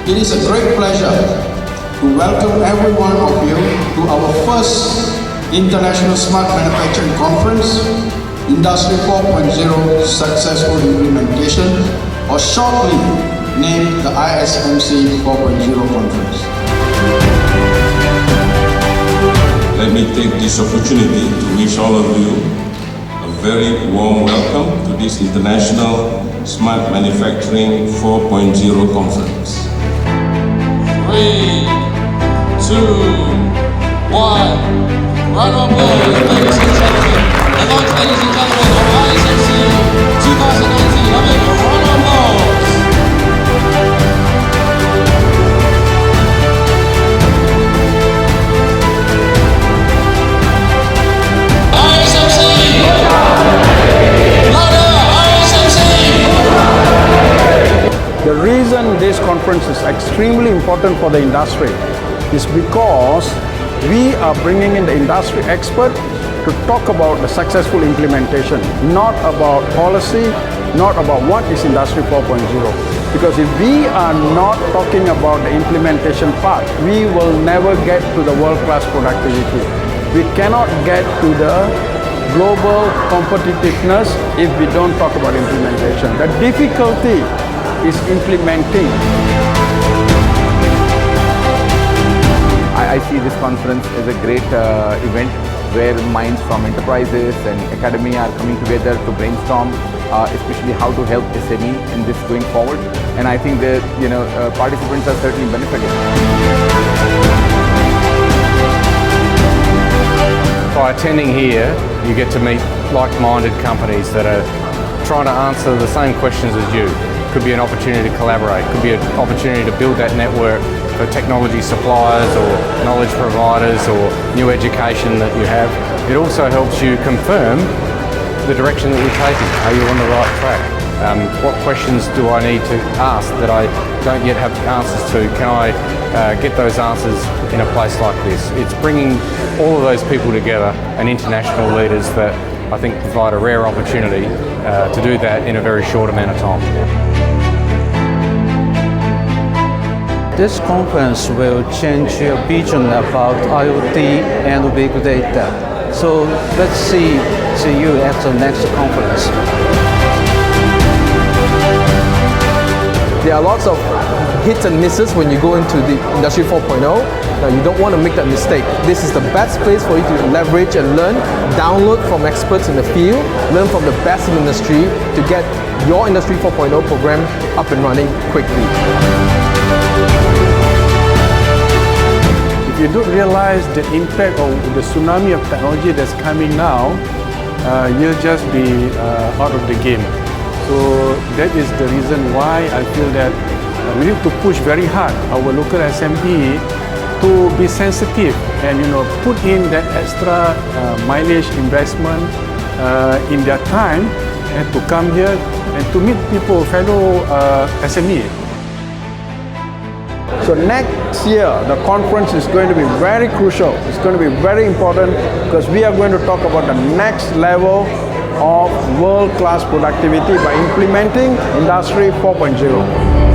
It is a great pleasure to welcome every one of you to our first International Smart Manufacturing Conference, Industry 4.0 Successful Implementation, or shortly named the ISMC 4.0 Conference. Let me take this opportunity to wish all of you a very warm welcome to this International Smart Manufacturing 4.0 Conference. 3, 2, 1. Round of applause, ladies and gentlemen. The large ladies and gentlemen of ISMC 2019. Have a round of applause. ISMC! Louder, ISMC! The reason this conference is extremely important for the industry is because we are bringing in the industry expert to talk about the successful implementation, not about policy, not about what is Industry 4.0. Because if we are not talking about the implementation part, we will never get to the world-class productivity. We cannot get to the global competitiveness if we don't talk about implementation. The difficulty is implementing. I see this conference as a great event where minds from enterprises and academia are coming together to brainstorm, especially how to help SME in this going forward. And I think that participants are certainly benefiting. By attending here, you get to meet like-minded companies that are trying to answer the same questions as you. Could be an opportunity to collaborate, could be an opportunity to build that network for technology suppliers or knowledge providers or new education that you have. It also helps you confirm the direction that you're taking. Are you on the right track? What questions do I need to ask that I don't yet have answers to? Can I get those answers in a place like this? It's bringing all of those people together and international leaders that I think provide a rare opportunity to do that in a very short amount of time. This conference will change your vision about IoT and big data. So let's see you at the next conference. There are lots of hits and misses when you go into the Industry 4.0. Now you don't want to make that mistake. This is the best place for you to leverage and learn, download from experts in the field, learn from the best in the industry to get your Industry 4.0 program up and running quickly. If you don't realize the impact of the tsunami of technology that's coming now, you'll just be out of the game. So that is the reason why I feel that we need to push very hard our local SME to be sensitive and put in that extra mileage investment in their time and to come here and to meet people, fellow SME. So next year, the conference is going to be very crucial. It's going to be very important because we are going to talk about the next level of world-class productivity by implementing Industry 4.0.